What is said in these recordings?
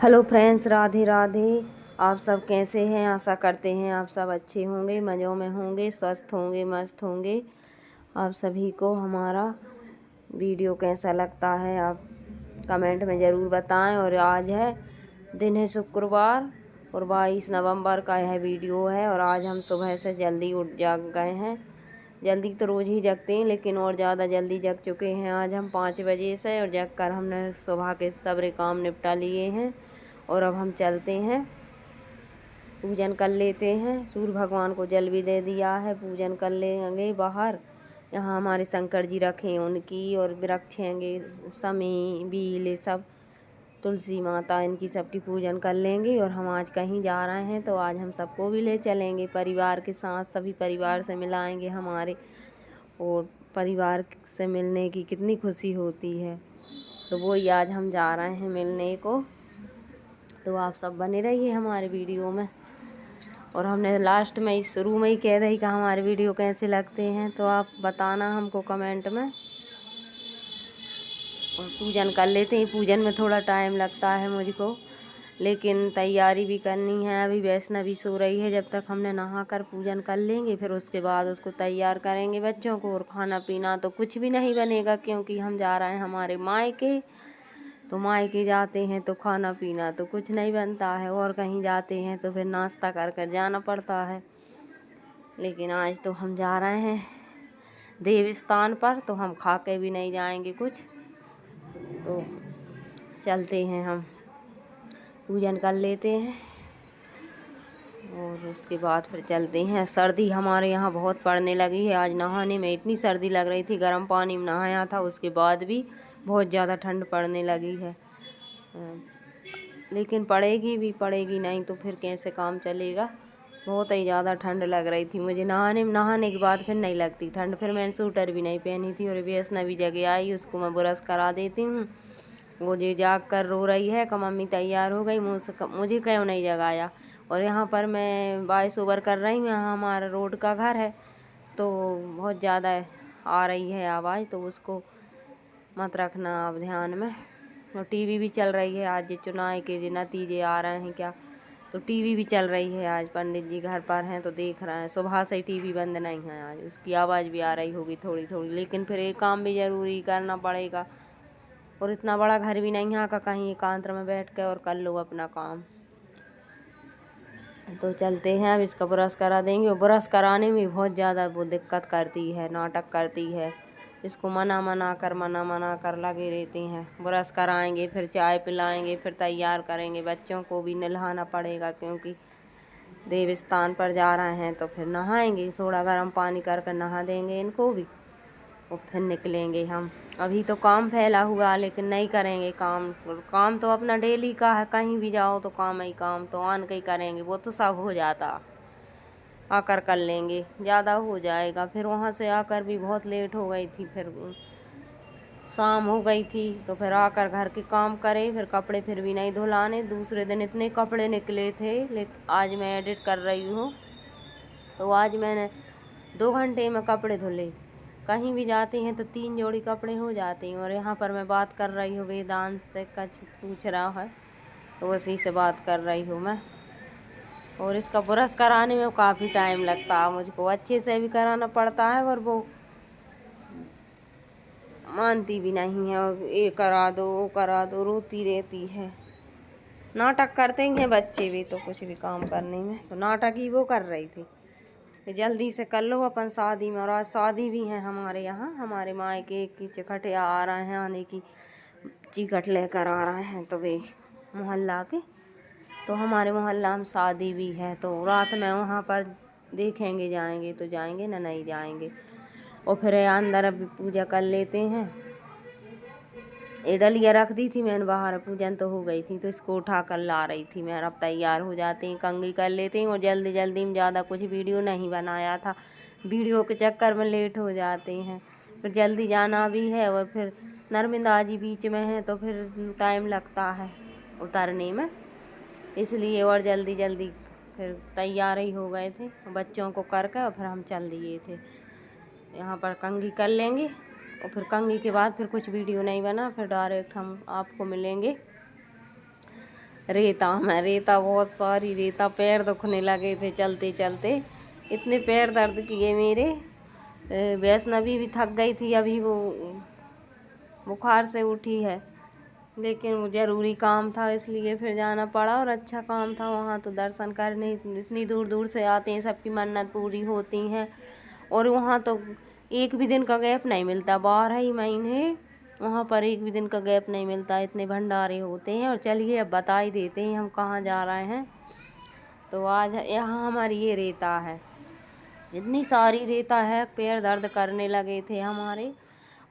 Hello friends, Radhe Radhe. आप सब कैसे हैं? आशा करते हैं आप सब अच्छे होंगे, मज़ों में होंगे, स्वस्थ होंगे, मस्त होंगे। आप सभी को हमारा वीडियो कैसा लगता है आप कमेंट में ज़रूर बताएं। और आज है दिन है शुक्रवार और 22 नवंबर का यह वीडियो है। और आज हम सुबह से जल्दी उठ जाग गए हैं। जल्दी तो रोज़ ही जगते हैं, लेकिन और ज़्यादा जल्दी जग चुके हैं आज हम 5 बजे से। और जग कर हमने सुबह के सारे काम निपटा लिए हैं। और अब हम चलते हैं, पूजन कर लेते हैं। सूर्य भगवान को जल भी दे दिया है, पूजन कर लेंगे बाहर। यहाँ हमारे शंकर जी रखे उनकी, और रखेंगे समी बील सब, तुलसी माता, इनकी सबकी पूजन कर लेंगे। और हम आज कहीं जा रहे हैं तो आज हम सबको भी ले चलेंगे परिवार के साथ, सभी परिवार से मिलाएंगे हमारे। और परिवार से मिलने की कितनी खुशी होती है, तो वही आज हम जा रहे हैं मिलने को। तो आप सब बने रहिए हमारे वीडियो में। और हमने लास्ट में ही शुरू में ही कह रही कि हमारे वीडियो कैसे लगते हैं, तो आप बताना हमको कमेंट में। और पूजन कर लेते हैं। पूजन में थोड़ा टाइम लगता है मुझको, लेकिन तैयारी भी करनी है। अभी वैष्णवी सो रही है, जब तक हमने नहा कर पूजन कर लेंगे, फिर उसके बाद उसको तैयार करेंगे बच्चों को। और खाना पीना तो कुछ भी नहीं बनेगा, क्योंकि हम जा रहे हैं हमारे मायके। तो मायके जाते हैं तो खाना पीना तो कुछ नहीं बनता है, और कहीं जाते हैं तो फिर नाश्ता कर कर जाना पड़ता है। लेकिन आज तो हम जा रहे हैं देव स्थान पर, तो हम खा के भी नहीं जाएंगे कुछ। तो चलते हैं, हम पूजन कर लेते हैं और उसके बाद फिर चलते हैं। सर्दी हमारे यहाँ बहुत पड़ने लगी है। आज नहाने में इतनी सर्दी लग रही थी, गर्म पानी में नहाया था, उसके बाद भी बहुत ज़्यादा ठंड पड़ने लगी है। लेकिन पड़ेगी भी, पड़ेगी नहीं तो फिर कैसे काम चलेगा। बहुत ही ज़्यादा ठंड लग रही थी मुझे। नहाने के बाद फिर नहीं लगती ठंड। फिर मैंने स्वेटर भी नहीं पहनी थी। और वैष्णवी जगह आई, उसको मैं ब्रश करा देती हूँ। वो जो जाग कर रो रही है कि मम्मी तैयार हो गई, मुझे क्यों नहीं जगाया। और यहाँ पर मैं वॉइस ओवर कर रही हूँ। यहाँ हमारा रोड का घर है, तो बहुत ज़्यादा आ रही है आवाज़, तो उसको मत रखना आप ध्यान में। और टीवी भी चल रही है। आज चुनाव के जो नतीजे आ रहे हैं क्या, तो टीवी भी चल रही है। आज पंडित जी घर पर हैं तो देख रहे हैं। सुबह से ही टीवी बंद नहीं है आज, उसकी आवाज़ भी आ रही होगी थोड़ी थोड़ी। लेकिन फिर एक काम भी ज़रूरी करना पड़ेगा। और इतना बड़ा घर भी नहीं है का कहीं एकांत में बैठ के और कर लो अपना काम। तो चलते हैं, अब इसका ब्रश करा देंगे। और ब्रश कराने में बहुत ज़्यादा वो दिक्कत करती है, नाटक करती है। इसको मना कर लगे रहते हैं। ब्रश कराएंगे, फिर चाय पिलाएंगे, फिर तैयार करेंगे। बच्चों को भी नहलाना पड़ेगा, क्योंकि देव स्थान पर जा रहे हैं तो फिर नहाएंगे। थोड़ा गर्म पानी कर नहा देंगे इनको भी, और फिर निकलेंगे हम। अभी तो काम फैला हुआ, लेकिन नहीं करेंगे काम। काम तो अपना डेली का है, कहीं भी जाओ तो काम ही काम, तो आन के ही करेंगे। वो तो सब हो जाता, आकर कर लेंगे, ज़्यादा हो जाएगा। फिर वहाँ से आकर भी बहुत लेट हो गई थी, फिर शाम हो गई थी। तो फिर आकर घर के काम करे, फिर कपड़े फिर भी नहीं धुलाने। दूसरे दिन इतने कपड़े निकले थे, लेकिन आज मैं एडिट कर रही हूँ, तो आज मैंने 2 घंटे में कपड़े धुले। कहीं भी जाती हैं तो 3 जोड़ी कपड़े हो जाते हैं। और यहाँ पर मैं बात कर रही हूँ, वेदांत से कुछ पूछ रहा है, तो उसी से बात कर रही हूँ मैं। और इसका ब्रश कराने में काफ़ी टाइम लगता है मुझको, अच्छे से भी कराना पड़ता है। और वो मानती भी नहीं है, और ये करा दो वो करा दो, रोती रहती है। नाटक करते हैं बच्चे भी, तो कुछ भी काम करने में तो नाटक ही वो कर रही थी कि जल्दी से कर लो अपन शादी में। और आज शादी भी है हमारे यहाँ, हमारे मायके की चिकटिया आ रहे हैं, आने की चिकट लेकर आ रहे हैं, तो वे मोहल्ला के, तो हमारे मोहल्ला में शादी भी है। तो रात में वहाँ पर देखेंगे, जाएंगे तो जाएंगे, ना नहीं जाएंगे। और फिर अंदर अभी पूजा कर लेते हैं। ये डलिया रख दी थी मैंने बाहर, पूजन तो हो गई थी, तो इसको उठा कर ला रही थी मैं। अब तैयार हो जाते हैं, कंघी कर लेते हैं। और जल्दी जल्दी में ज़्यादा कुछ वीडियो नहीं बनाया था, वीडियो के चक्कर में लेट हो जाते हैं। फिर जल्दी जाना भी है, और फिर नर्मदा जी बीच में है, तो फिर टाइम लगता है उतरने में, इसलिए। और जल्दी जल्दी फिर तैयार ही हो गए थे बच्चों को करके, और फिर हम चल दिए थे। यहाँ पर कंघी कर लेंगे, और फिर कंघी के बाद फिर कुछ वीडियो नहीं बना, फिर डायरेक्ट हम आपको मिलेंगे रेता में, रेता बहुत सारी रेता, पैर दुखने लगे थे चलते चलते, इतने पैर दर्द किए मेरे। वैष्णवी भी थक गई थी, अभी वो बुखार से उठी है, लेकिन वो ज़रूरी काम था इसलिए फिर जाना पड़ा। और अच्छा काम था, वहाँ तो दर्शन करने इतनी दूर दूर से आते हैं, सबकी मन्नत पूरी होती हैं। और वहाँ तो एक भी दिन का गैप नहीं मिलता, 12 ही महीने वहाँ पर एक भी दिन का गैप नहीं मिलता, इतने भंडारे होते हैं। और चलिए अब बता ही देते हैं हम कहाँ जा रहे हैं। तो आज यहाँ हमारी ये रेता है, इतनी सारी रेता है, पैर दर्द करने लगे थे हमारे।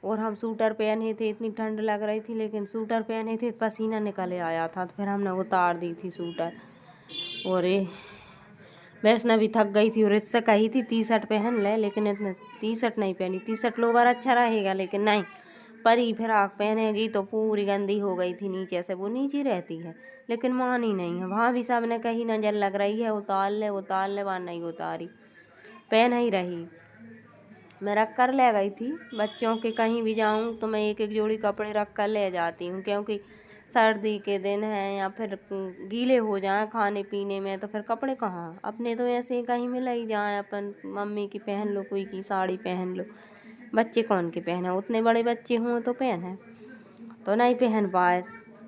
और हम सूटर पहने थे, इतनी ठंड लग रही थी, लेकिन सूटर पहने थे पसीना निकल आया था, तो फिर हमने उतार दी थी सूटर। और वैष्णवी थक गई थी और इससे कही थी टी शर्ट पहन ले, लेकिन इतने टी शर्ट नहीं पहनी। टी शर्ट लोवर अच्छा रहेगा, लेकिन नहीं, परी फिराक पहनेगी तो पूरी गंदी हो गई थी नीचे से, वो नीचे रहती है, लेकिन मानी नहीं है। वहाँ भी सब ने कही नजर लग रही है, उतार ले उतार ले, वहाँ नहीं उतारी, पहन ही रही। मैं रख कर ले गई थी, बच्चों के कहीं भी जाऊं तो मैं एक एक जोड़ी कपड़े रख कर ले जाती हूं, क्योंकि सर्दी के दिन हैं या फिर गीले हो जाएं खाने पीने में, तो फिर कपड़े कहाँ, अपने तो ऐसे ही कहीं मिल ही जाएं, अपन मम्मी की पहन लो, कोई की साड़ी पहन लो, बच्चे कौन के पहने, उतने बड़े बच्चे हों तो पहने, तो नहीं पहन पाए।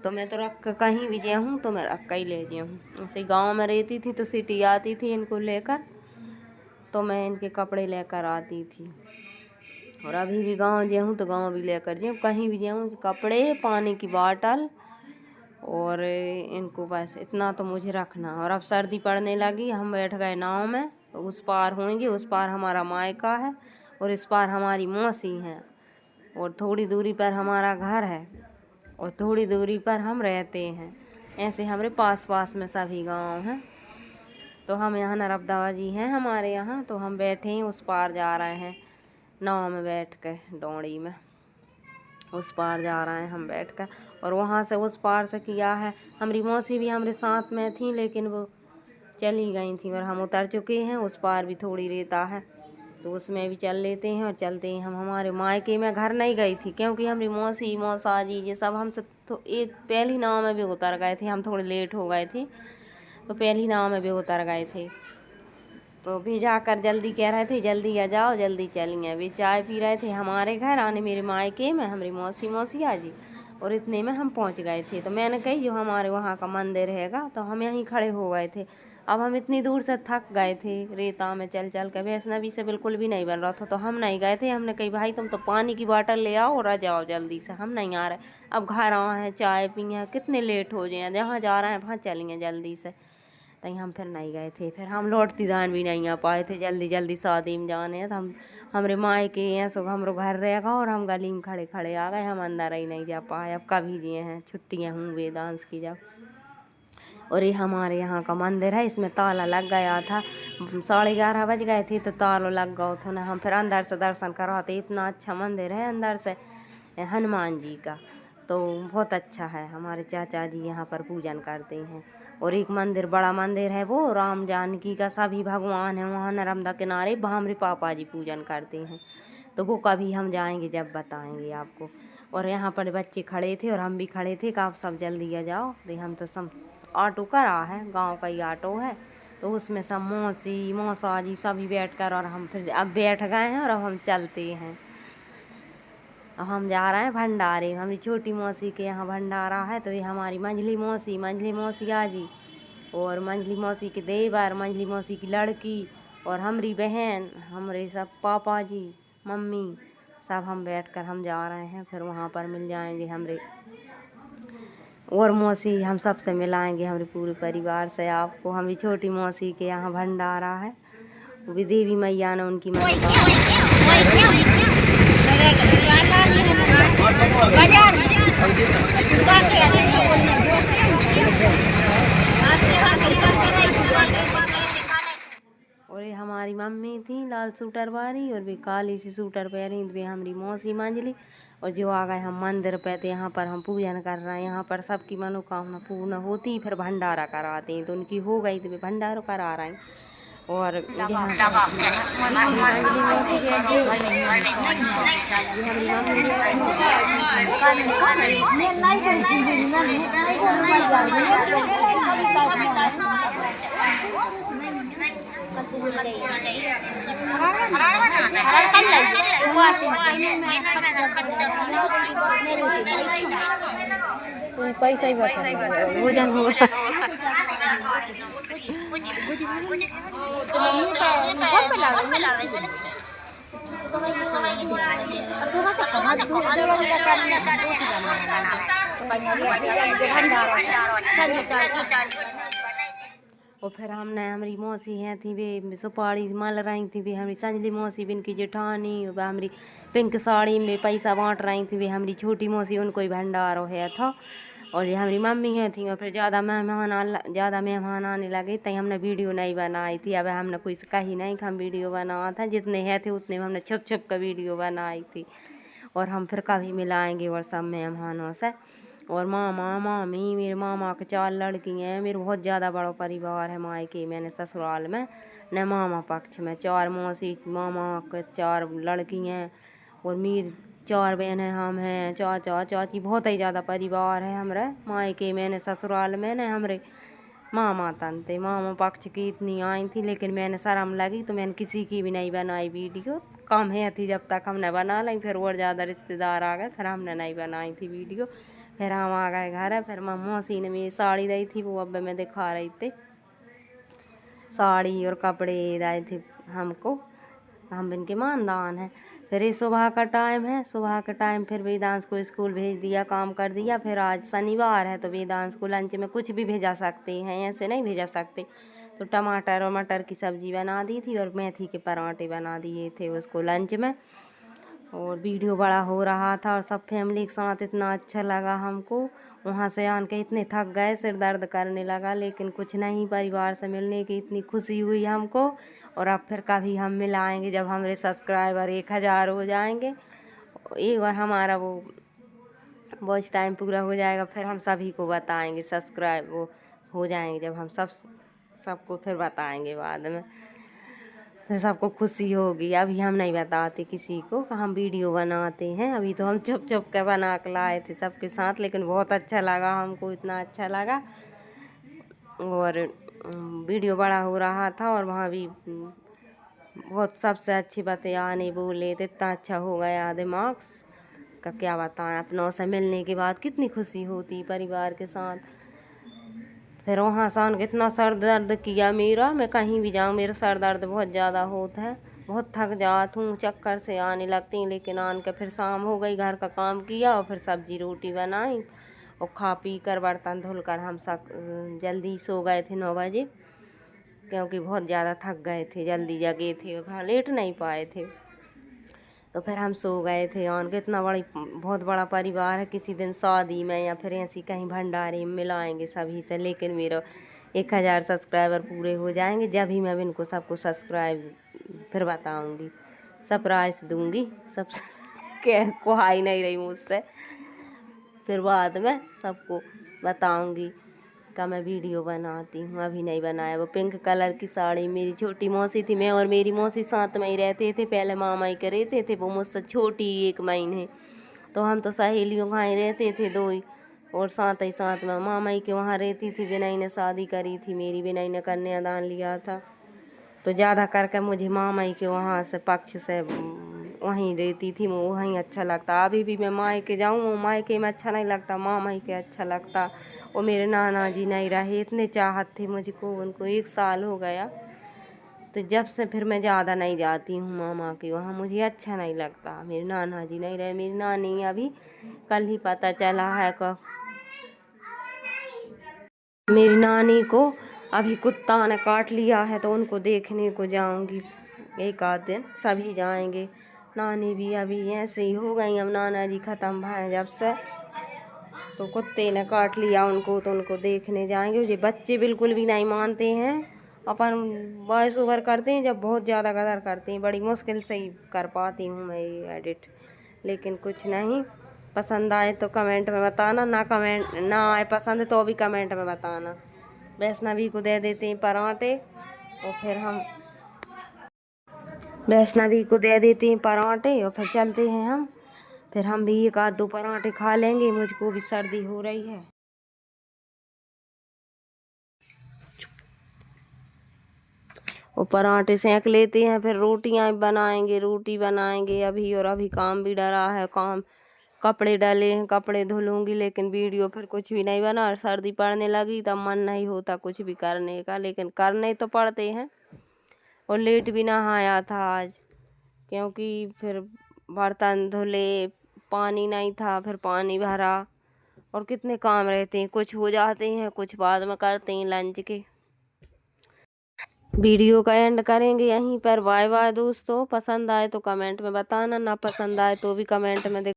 तो मैं तो रख कर कहीं भी जाऊँ तो मैं रख कर ही ले जाऊँ। ऐसे गाँव में रहती थी तो सिटी आती थी इनको लेकर, तो मैं इनके कपड़े लेकर आती थी। और अभी भी गांव जाऊँ तो गांव भी लेकर जाऊँ, कहीं भी जाऊँ, कपड़े, पानी की बाटल, और इनको बस इतना तो मुझे रखना। और अब सर्दी पड़ने लगी, हम बैठ गए नाव में, तो उस पार होंगे, उस पार हमारा मायका है और इस पार हमारी मौसी है, और थोड़ी दूरी पर हमारा घर है और थोड़ी दूरी पर हम रहते हैं। ऐसे हमारे पास पास में सभी गांव हैं। तो हम यहाँ नर्मदा जी हैं हमारे यहाँ, तो हम बैठे हैं, उस पार जा रहे हैं नाव में बैठ के, डोंगी में उस पार जा रहे हैं हम बैठ कर। और वहाँ से उस पार से किया है, हमारी मौसी भी हमारे साथ में थी, लेकिन वो चली गई थी और हम उतर चुके हैं। उस पार भी थोड़ी रेता है, तो उसमें भी चल लेते हैं और चलते हैं। हम हमारे मायके में घर नहीं गई थी, क्योंकि हमारी मौसी मौसा जी ये सब हमसे तो एक पहली नाव में भी उतर गए थे, हम थोड़े लेट हो गए थे, तो पहली नाव में भी उतर गए थे। तो भी जाकर जल्दी कह रहे थे जल्दी आ जाओ, जल्दी चलिए। वे चाय पी रहे थे हमारे घर आने, मेरे मायके में, हमारी मौसिया जी, और इतने में हम पहुंच गए थे। तो मैंने कही जो हमारे वहाँ का मंदिर रहेगा, तो हम यहीं खड़े हो गए थे। अब हम इतनी दूर से थक गए थे रेता में चल चल के, वैष्णवी से बिल्कुल भी नहीं बन रहा था, तो हम नहीं गए थे। हमने कही भाई तुम तो पानी की बाटल ले आओ और आ जाओ जल्दी से, हम नहीं आ रहे, अब घर आए हैं, चाय पिए, कितने लेट हो जाए, जहाँ जा रहे हैं वहाँ चलिए जल्दी से। तहीं हम फिर नहीं गए थे, फिर हम लौटती दान भी नहीं आ पाए थे, जल्दी जल्दी शादी में जाने हैं। तो हम हमारे मायके हैं, सब हमारे घर रहेगा, और हम गली में खड़े खड़े आ गए, हम अंदर ही नहीं जा पाए। अब कभी जिए हैं, छुट्टियाँ हुई वेदांश की जब। और ये हमारे यहाँ का मंदिर है, इसमें ताला लग गया था, 11:30 बज गए थे तो ताला लग गया था ना। हम फिर अंदर से दर्शन कराते, इतना अच्छा मंदिर है अंदर से, हनुमान जी का, तो बहुत अच्छा है। हमारे चाचा जी यहाँ पर पूजन करते हैं। और एक मंदिर, बड़ा मंदिर है, वो राम जानकी का, सभी भगवान हैं वहाँ नर्मदा किनारे, वहाँ हमारे पापा जी पूजन करते हैं। तो वो कभी हम जाएंगे जब बताएंगे आपको। और यहाँ पर बच्चे खड़े थे और हम भी खड़े थे कि आप सब जल्दी आ जाओ। तो हम तो सब ऑटो करा है, गांव का ही ऑटो है, तो उसमें सब मौसी मौसा जी सभी बैठ कर, और हम फिर अब बैठ गए हैं और अब हम चलते हैं। अब हम जा रहे हैं भंडारे, हमारी छोटी मौसी के यहाँ भंडारा है। तो ये हमारी मंझली मौसिया जी, और मंझली मौसी के देवर, मंझली मौसी की लड़की, और हमारी बहन, हमारे सब पापा जी, मम्मी, सब हम बैठकर हम जा रहे हैं। फिर वहाँ पर मिल जाएंगे हमारे और मौसी, हम सब से मिलाएंगे हमारे पूरे परिवार से आपको। हमारी छोटी मौसी के यहाँ भंडारा है, वो भी देवी मैया ने उनकी और ये हमारी मम्मी थी लाल सूटर वाली, और भी काली सी सूटर पहनी, वे हमारी मौसी मंजली। और जो आ गए हम मंदिर पे, तो यहाँ पर हम पूजन कर रहे हैं। यहाँ पर सबकी मनोकामना पूर्ण होती, फिर भंडारा कराते हैं, तो उनकी हो गई तो वे भंडारा करा रहे हैं। और यहाँ पैसा ही भोजन हो और फिर हमने हमारी मौसी हैं थी वे सुपारी मल रही थी वे हमारी संजली मौसी बिन की जेठानी हमारी पिंक साड़ी में पैसा बांट रही थी वे हमारी छोटी मौसी उनको ही भंडार है था। और ये हमारी मम्मी हैं थी और फिर ज़्यादा मेहमान आने लगे तो हमने वीडियो नहीं बनाई थी। अब हमने कोई कही नहीं कि हम वीडियो बनाया था, जितने हैं थे उतने में हमने छुप छुप कर वीडियो बनाई थी। और हम फिर कभी मिलाएंगे और सब मेहमानों से। और मामा मामी मेरे मामा के 4 लड़की हैं। मेरे बहुत ज़्यादा बड़ा परिवार है मायके मैंने ससुराल में न मामा पक्ष में 4 मौसी मामा के 4 लड़की हैं और मेरी 4 बहनें हम हैं, चाचा चाची बहुत ही ज़्यादा परिवार है हमारे मायके मैंने ससुराल में न। हमारे मामा तनते मामा पक्ष की इतनी आई थी लेकिन मैंने शर्म लगी तो मैंने किसी की भी नहीं बनाई वीडियो। कम है थी जब तक हमने बना ली, फिर और ज़्यादा रिश्तेदार आ गए फिर हमने नहीं बनाई थी वीडियो। फिर हम आ गए घर। फिर मौसी ने मेरी साड़ी दी थी वो अब मैं दिखा रही थी, साड़ी और कपड़े दिए थे हमको, हम इनके मानदान हैं। फिर ये सुबह का टाइम है, सुबह का टाइम फिर वेदांश को स्कूल भेज दिया, काम कर दिया। फिर आज शनिवार है तो वेदांश को लंच में कुछ भी भेजा सकते हैं, ऐसे नहीं भेजा सकते। तो टमाटर और मटर की सब्ज़ी बना दी थी और मेथी के पराठे बना दिए थे उसको लंच में। और वीडियो बड़ा हो रहा था और सब फैमिली के साथ इतना अच्छा लगा हमको। वहाँ से आन के इतने थक गए, सिर दर्द करने लगा, लेकिन कुछ नहीं, परिवार से मिलने की इतनी खुशी हुई हमको। और अब फिर कभी हम मिलाएंगे जब हमारे सब्सक्राइबर 1000 हो जाएंगे। एक बार हमारा वो वॉच टाइम पूरा हो जाएगा फिर हम सभी को बताएंगे, सब्सक्राइब वो हो जाएंगे जब हम सबको फिर बताएंगे बाद में, फिर सबको खुशी होगी। अभी हम नहीं बताते किसी को कि हम वीडियो बनाते हैं, अभी तो हम चुप चुप के बना के लाए थे सबके साथ। लेकिन बहुत अच्छा लगा हमको, इतना अच्छा लगा। और वीडियो बड़ा हो रहा था और वहाँ भी बहुत सबसे अच्छी बातें आने बोले तो इतना अच्छा हो गया दिमाग का क्या बताएं। अपनों से मिलने के बाद कितनी खुशी होती परिवार के साथ। फिर वहाँ से आन के इतना सर दर्द किया मेरा, मैं कहीं भी जाऊँ मेरा सर दर्द बहुत ज़्यादा होता है, बहुत थक जाती हूँ, चक्कर से आने लगती हैं। लेकिन आन के फिर शाम हो गई, घर का काम किया और फिर सब्जी रोटी बनाई और खा पी कर बर्तन धुलकर हम सब जल्दी सो गए थे 9 बजे, क्योंकि बहुत ज़्यादा थक गए थे, जल्दी जगे थे और हाँ लेट नहीं पाए थे। तो फिर हम सो गए थे। और कितना बहुत बड़ा परिवार है, किसी दिन शादी में या फिर ऐसी कहीं भंडारे में मिलाएंगे सभी से। लेकिन मेरा 1000 सब्सक्राइबर पूरे हो जाएंगे जब ही मैं इनको सबको सब्सक्राइब फिर बताऊंगी, सरप्राइज दूंगी। सब कोई नहीं रही मुझसे, फिर बाद में सबको बताऊंगी का मैं वीडियो बनाती हूँ। अभी नहीं बनाया। वो पिंक कलर की साड़ी मेरी छोटी मौसी थी, मैं और मेरी मौसी साथ में ही रहते थे, पहले मामा ही के रहते थे, वो मुझसे छोटी 1 महीने, तो हम तो सहेलियों वहाँ ही रहते थे 2 ही। और साथ ही साथ में मामा ही के वहाँ रहती थी। विनय ने शादी करी थी मेरी, विनय ने कन्यादान लिया था, तो ज़्यादा करके मुझे मामा ही के वहाँ से पक्ष से वहीं रहती थी, वो वहीं अच्छा लगता। अभी भी मैं मायके जाऊँ मायके में अच्छा नहीं लगता, मामा ही के अच्छा लगता। और मेरे नाना जी नहीं रहे, इतने चाहत थे मुझको, उनको 1 साल हो गया, तो जब से फिर मैं ज़्यादा नहीं जाती हूँ मामा के वहाँ, मुझे अच्छा नहीं लगता। मेरे नाना जी नहीं रहे, मेरी नानी अभी कल ही पता चला है कि मेरी नानी को अभी कुत्ता ने काट लिया है, तो उनको देखने को जाऊंगी 1 आध दिन, सभी जाएंगे। नानी भी अभी ऐसे ही हो गई, अब नाना जी ख़त्म भए जब से, तो कुत्ते ने काट लिया उनको, तो उनको देखने जाएंगे। मुझे बच्चे बिल्कुल भी नहीं मानते हैं, अपन वॉइस ओवर करते हैं जब बहुत ज़्यादा कदर करते हैं, बड़ी मुश्किल से ही कर पाती हूँ मैं ये एडिट। लेकिन कुछ नहीं, पसंद आए तो कमेंट में बताना, ना आए पसंद तो भी कमेंट में बताना। वैष्णवी को दे देते हैं पराठे और फिर हम वैष्णवी को दे देते हैं पराठे और फिर चलते हैं हम फिर हम भी एक आध दो पराठे खा लेंगे, मुझको भी सर्दी हो रही है। और पराठे सेंक लेते हैं, फिर रोटियां बनाएंगे, रोटी बनाएंगे अभी। और अभी काम भी डरा है, काम कपड़े डाले हैं, कपड़े धुलूंगी, लेकिन वीडियो फिर कुछ भी नहीं बना। और सर्दी पड़ने लगी तब मन नहीं होता कुछ भी करने का, लेकिन करने तो पड़ते हैं। और लेट भी नहाया था आज, क्योंकि फिर बर्तन धुले, पानी नहीं था, फिर पानी भरा। और कितने काम रहते हैं, कुछ हो जाते हैं, कुछ बाद में करते हैं लंच के। वीडियो का एंड करेंगे यहीं पर। बाय बाय दोस्तों। पसंद आए तो कमेंट में बताना, ना पसंद आए तो भी कमेंट में